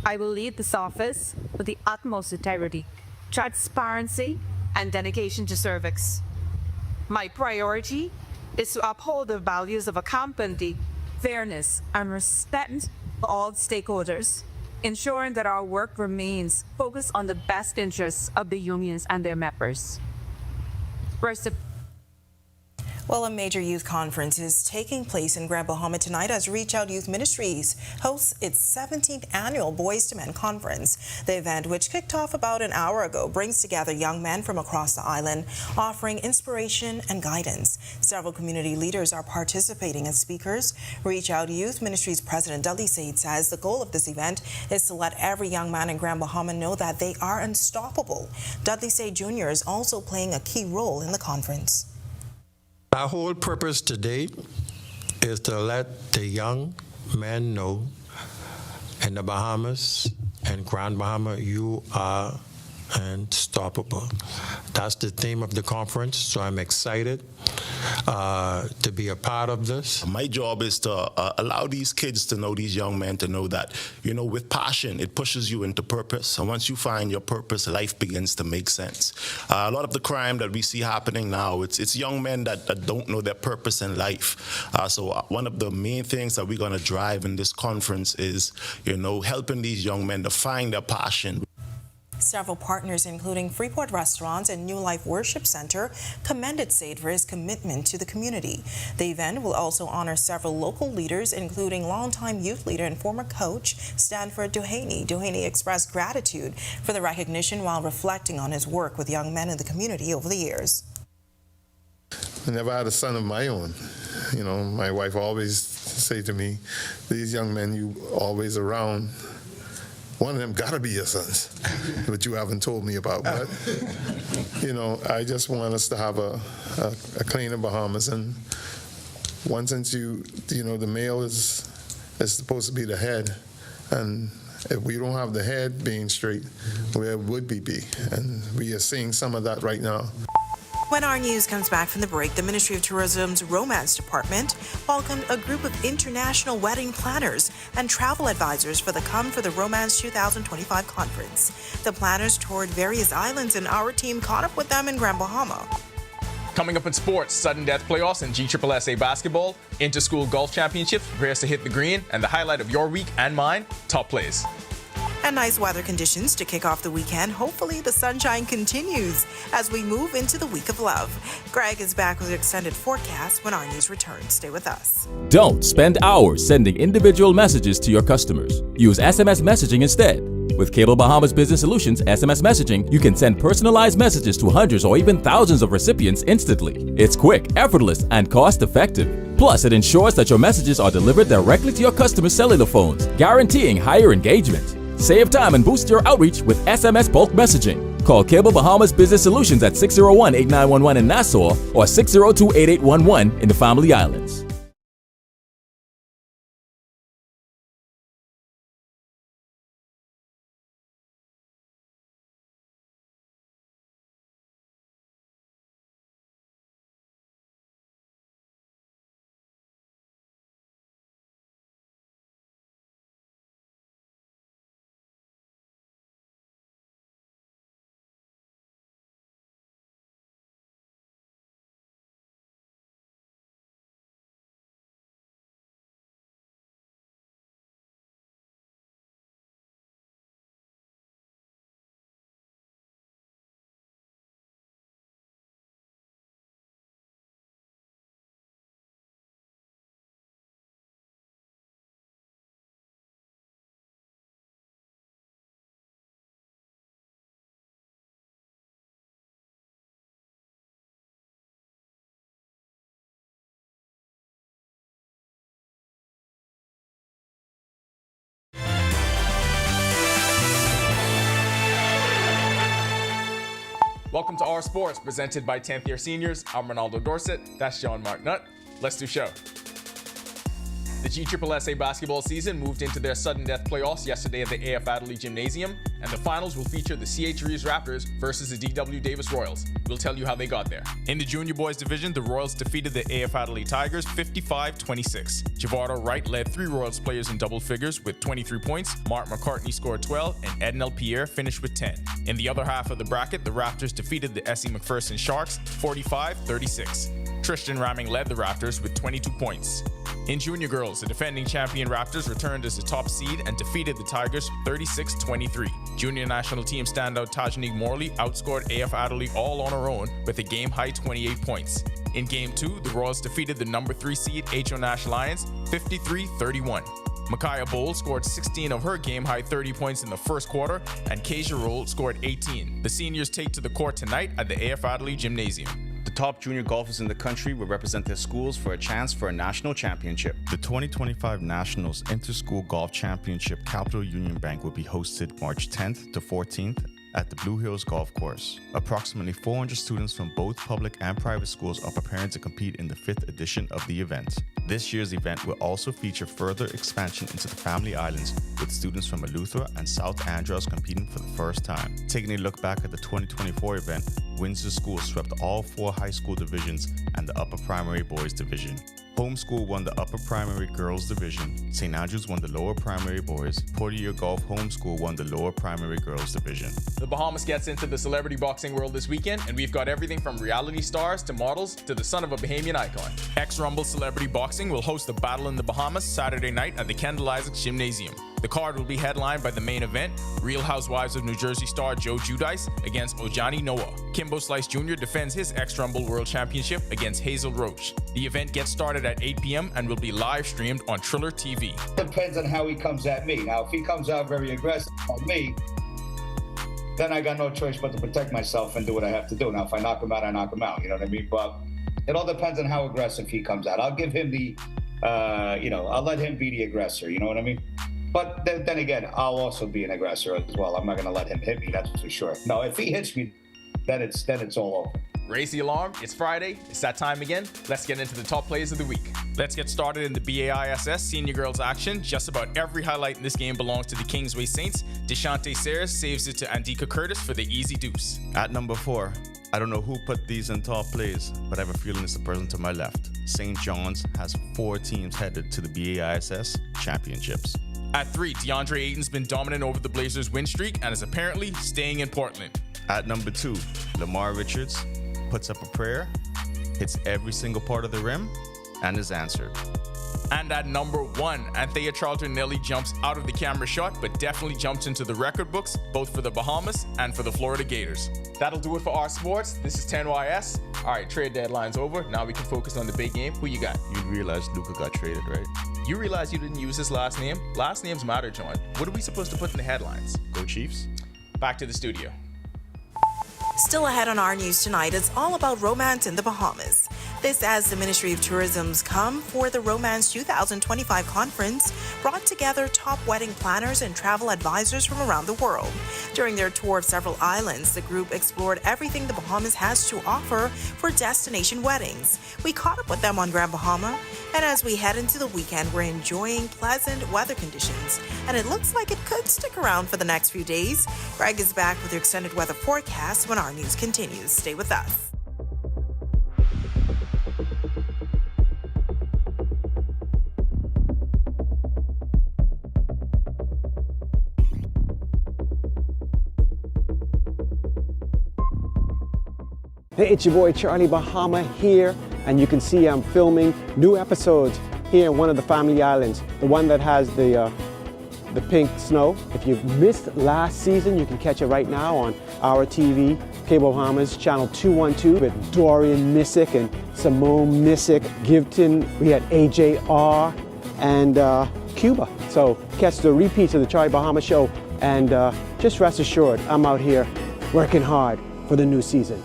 I will lead this office with the utmost integrity, transparency, and dedication to service. My priority is to uphold the values of accountability, fairness, and respect for all stakeholders, ensuring that our work remains focused on the best interests of the unions and their members. Well, a major youth conference is taking place in Grand Bahama tonight as Reach Out Youth Ministries hosts its 17th annual Boys to Men Conference. The event, which kicked off about an hour ago, brings together young men from across the island, offering inspiration and guidance. Several community leaders are participating as speakers. Reach Out Youth Ministries President Dudley Said says the goal of this event is to let every young man in Grand Bahama know that they are unstoppable. Dudley Said Jr. is also playing a key role in the conference. Our whole purpose today is to let the young men know in the Bahamas and Grand Bahama, you are unstoppable. That's the theme of the conference, so I'm excited to be a part of this. My job is to allow these kids to know, these young men to know that, you know, with passion, it pushes you into purpose. And once you find your purpose, life begins to make sense. A lot of the crime that we see happening now, it's young men that don't know their purpose in life. So one of the main things that we're going to drive in this conference is, you know, helping these young men to find their passion. Several partners, including Freeport Restaurants and New Life Worship Center, commended Said for his commitment to the community. The event will also honor several local leaders, including longtime youth leader and former coach Stanford Duhaney. Duhaney expressed gratitude for the recognition while reflecting on his work with young men in the community over the years. I never had a son of my own. You know, my wife always say to me, these young men you always around, one of them got to be your sons, but you haven't told me about. But, you know, I just want us to have a cleaner Bahamas. And since you know, the male is supposed to be the head. And if we don't have the head being straight, where would we be? And we are seeing some of that right now. When our news comes back from the break, the Ministry of Tourism's Romance Department welcomed a group of international wedding planners and travel advisors for the Come for the Romance 2025 conference. The planners toured various islands, and our team caught up with them in Grand Bahama. Coming up in sports, sudden death playoffs and GSSA basketball, inter-school golf championships prepares to hit the green, and the highlight of your week and mine, top plays. And nice weather conditions to kick off the weekend. Hopefully the sunshine continues as we move into the week of love. Greg is back with an extended forecast when our news returns. Stay with us. Don't spend hours sending individual messages to your customers. Use SMS messaging instead. With Cable Bahamas Business Solutions SMS messaging, you can send personalized messages to hundreds or even thousands of recipients instantly. It's quick, effortless, and cost-effective. Plus, it ensures that your messages are delivered directly to your customers' cellular phones, guaranteeing higher engagement. Save time and boost your outreach with SMS bulk messaging. Call Cable Bahamas Business Solutions at 601-8911 in Nassau or 602-8811 in the Family Islands. Welcome to Our Sports, presented by 10th year seniors. I'm Ronaldo Dorset. That's John Mark Nutt. Let's do show. The GSSA basketball season moved into their sudden death playoffs yesterday at the AF Adderley Gymnasium, and the finals will feature the CH Reeves Raptors versus the DW Davis Royals. We'll tell you how they got there. In the junior boys division, the Royals defeated the AF Adderley Tigers 55-26. Javardo Wright led 3 Royals players in double figures with 23 points. Mark McCartney scored 12, and Ednel Pierre finished with 10. In the other half of the bracket, the Raptors defeated the S.E. McPherson Sharks 45-36. Tristan Ramming led the Raptors with 22 points. In junior girls, the defending champion Raptors returned as the top seed and defeated the Tigers 36-23. Junior national team standout Tajnique Morley outscored AF Adderley all on her own with a game-high 28 points. In Game 2, the Royals defeated the number 3 seed H.O. Nash Lions 53-31. Micaiah Bowles scored 16 of her game-high 30 points in the first quarter, and Keisha Roll scored 18. The seniors take to the court tonight at the A.F. Adderley Gymnasium. The top junior golfers in the country will represent their schools for a chance for a national championship. The 2025 Nationals Inter-School Golf Championship Capital Union Bank will be hosted March 10th to 14th at the Blue Hills Golf Course. Approximately 400 students from both public and private schools are preparing to compete in the 5th edition of the event. This year's event will also feature further expansion into the Family Islands, with students from Eleuthera and South Andros competing for the first time. Taking a look back at the 2024 event, Windsor School swept all 4 high school divisions and the upper primary boys division. Homeschool won the upper primary girls division. St. Andrews won the lower primary boys. Portier Golf Homeschool won the lower primary girls division. The Bahamas gets into the celebrity boxing world this weekend, and we've got everything from reality stars to models to the son of a Bahamian icon. Ex-Rumble Celebrity Boxing will host the Battle in the Bahamas Saturday night at the Kendall Isaacs Gymnasium. The card will be headlined by the main event, Real Housewives of New Jersey star Joe Giudice against Ojani Noah. Kimbo Slice Jr. defends his ex-Rumble World Championship against Hazel Roach. The event gets started at 8 p.m. and will be live streamed on Triller TV. Depends on how he comes at me. Now, if he comes out very aggressive on me, then I got no choice but to protect myself and do what I have to do. Now, if I knock him out, I knock him out. You know what I mean? But it all depends on how aggressive he comes out. I'll give him the, I'll let him be the aggressor. You know what I mean? But then again, I'll also be an aggressor as well. I'm not going to let him hit me, that's for sure. No, if he hits me, then it's all over. Raise the alarm. It's Friday. It's that time again. Let's get into the top plays of the week. Let's get started in the BAISS Senior Girls action. Just about every highlight in this game belongs to the Kingsway Saints. Deshante Sayers saves it to Andika Curtis for the easy deuce. At number 4, I don't know who put these in top plays, but I have a feeling it's the person to my left. St. John's has 4 teams headed to the BAISS championships. At 3, DeAndre Ayton's been dominant over the Blazers' win streak and is apparently staying in Portland. At number 2, Lamar Richards puts up a prayer, hits every single part of the rim, and is answered. And at number 1, Anthea Charlton-Nelly jumps out of the camera shot, but definitely jumps into the record books, both for the Bahamas and for the Florida Gators. That'll do it for our sports. This is 10YS. All right, trade deadline's over. Now we can focus on the big game. Who you got? You realize Luka got traded, right? You realize you didn't use his last name? Last names matter, John. What are we supposed to put in the headlines? Go Chiefs. Back to the studio. Still ahead on our news tonight, it's all about romance in the Bahamas. This as the Ministry of Tourism's come for the Romance 2025 conference brought together top wedding planners and travel advisors from around the world. During their tour of several islands, the group explored everything the Bahamas has to offer for destination weddings. We caught up with them on Grand Bahama, and as we head into the weekend, we're enjoying pleasant weather conditions, and it looks like it could stick around for the next few days. Greg is back with your extended weather forecast when our news continues. Stay with us. Hey, it's your boy Charlie Bahama here, and you can see I'm filming new episodes here in one of the Family Islands, the one that has the pink snow. If you missed last season, you can catch it right now on our TV, Cable Bahamas, channel 212, with Dorian Missick and Simone Missick, Gibton. We had AJR and Cuba. So catch the repeats of the Charlie Bahama show, and just rest assured, I'm out here working hard for the new season.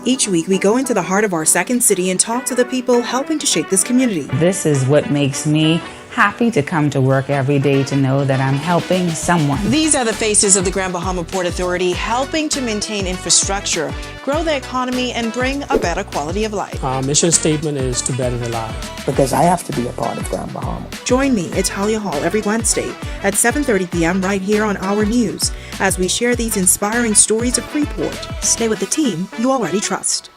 Each week, we go into the heart of our second city and talk to the people helping to shape this community. This is what makes me happy to come to work every day, to know that I'm helping someone. These are the faces of the Grand Bahama Port Authority, helping to maintain infrastructure, grow the economy, and bring a better quality of life. Our mission statement is to better the life. Because I have to be a part of Grand Bahama. Join me, Italia Hall, every Wednesday at 7:30 p.m. right here on Our News as we share these inspiring stories of Freeport. Stay with the team you already trust.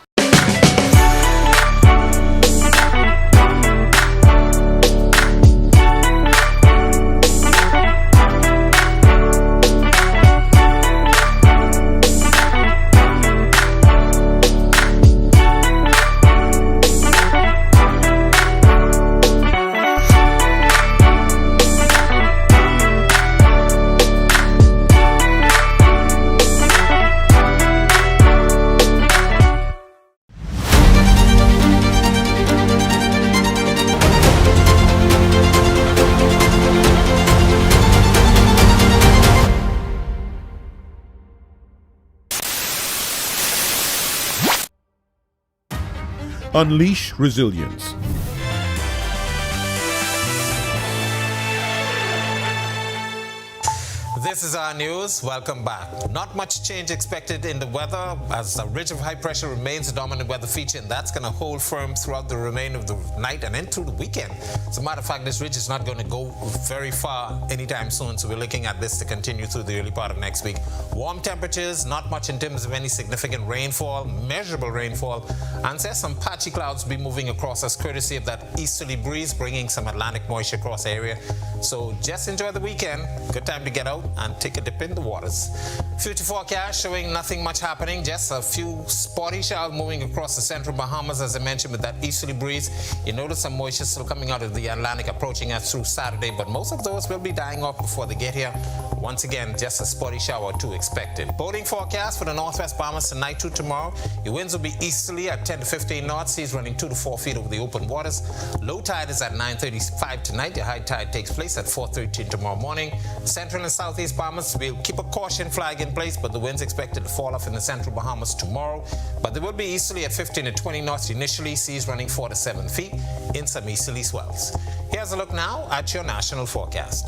Unleash resilience. This is our news. Welcome back. Not much change expected in the weather as a ridge of high pressure remains a dominant weather feature, and that's going to hold firm throughout the remainder of the night and into the weekend. As a matter of fact, this ridge is not going to go very far anytime soon, so we're looking at this to continue through the early part of next week. Warm temperatures, not much in terms of any significant rainfall, measurable rainfall, and there's some patchy clouds be moving across us courtesy of that easterly breeze bringing some Atlantic moisture across the area. So just enjoy the weekend. Good time to get out and take a dip in the waters. Future forecast showing nothing much happening, just a few spotty showers moving across the central Bahamas, as I mentioned, with that easterly breeze. You notice some moisture still coming out of the Atlantic approaching us through Saturday, but most of those will be dying off before they get here. Once again, just a spotty shower or two expected. Boating forecast for the northwest Bahamas tonight to tomorrow. Your winds will be easterly at 10 to 15 knots, seas running 2 to 4 feet over the open waters. Low tide is at 9:35 tonight. The high tide takes place at 4:13 tomorrow morning. Central and southeast Bahamas will keep a caution flag in place, but the winds expected to fall off in the central Bahamas tomorrow. But they will be easterly at 15 to 20 knots initially, seas running 4 to 7 feet in some easterly swells. Here's a look now at your national forecast.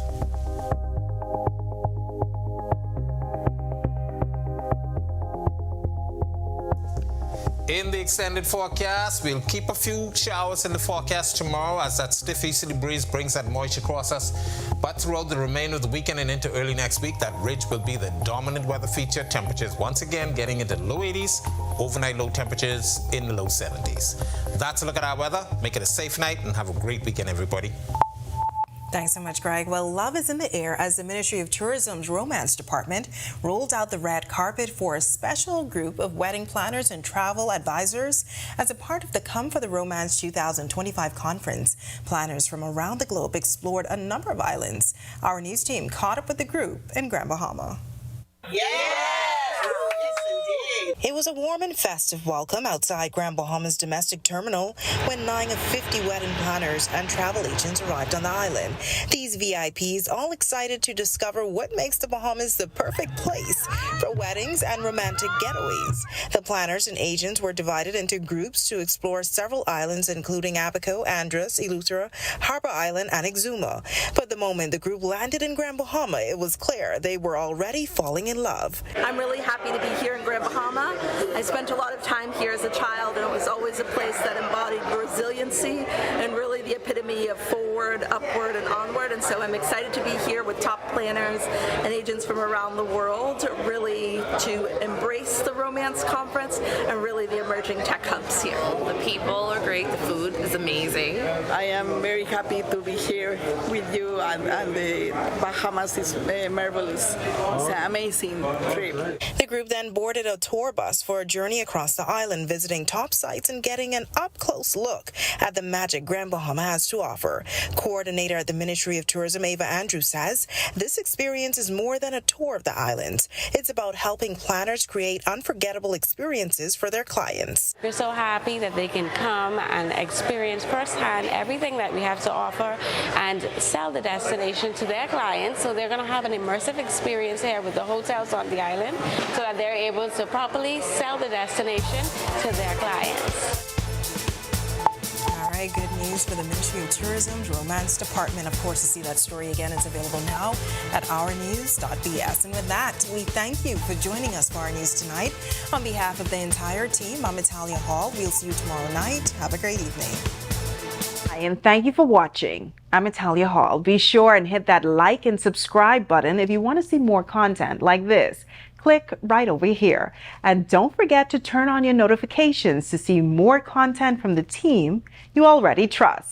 In the extended forecast, we'll keep a few showers in the forecast tomorrow as that stiff easterly breeze brings that moisture across us. But throughout the remainder of the weekend and into early next week, that ridge will be the dominant weather feature. Temperatures once again getting into the low 80s, overnight low temperatures in the low 70s. That's a look at our weather. Make it a safe night and have a great weekend, everybody. Thanks so much, Greg. Well, love is in the air as the Ministry of Tourism's Romance Department rolled out the red carpet for a special group of wedding planners and travel advisors as a part of the Come for the Romance 2025 conference. Planners from around the globe explored a number of islands. Our news team caught up with the group in Grand Bahama. It was a warm and festive welcome outside Grand Bahama's domestic terminal when 9 of 50 wedding planners and travel agents arrived on the island. These VIPs all excited to discover what makes the Bahamas the perfect place for weddings and romantic getaways. The planners and agents were divided into groups to explore several islands including Abaco, Andros, Eleuthera, Harbor Island, and Exuma. But the moment the group landed in Grand Bahama, it was clear they were already falling in love. I'm really happy to be here in Grand Bahama. I spent a lot of time here as a child, and it was always a place that embodied resiliency and really the epitome of forward, upward, and onward. And so I'm excited to be here with top planners and agents from around the world, really to embrace the Romance Conference and really the emerging tech hubs here. The people are great. The food is amazing. I am very happy to be here with you, and the Bahamas is marvelous. It's an amazing trip. The group then boarded a tour bus for a journey across the island, visiting top sites and getting an up-close look at the magic Grand Bahama has to offer. Coordinator at the Ministry of Tourism, Ava Andrews, says this experience is more than a tour of the islands. It's about helping planners create unforgettable experiences for their clients. We're so happy that they can come and experience firsthand everything that we have to offer and sell the destination to their clients. So they're going to have an immersive experience here with the hotels on the island so that they're able to properly sell the destination to their clients. All right, good news for the Ministry of Tourism's Romance Department. Of course, to see that story again, it's available now at ournews.bs. And with that, we thank you for joining us for our news tonight. On behalf of the entire team, I'm Italia Hall. We'll see you tomorrow night. Have a great evening. Hi, and thank you for watching. I'm Italia Hall. Be sure and hit that like and subscribe button if you want to see more content like this. Click right over here. And don't forget to turn on your notifications to see more content from the team you already trust.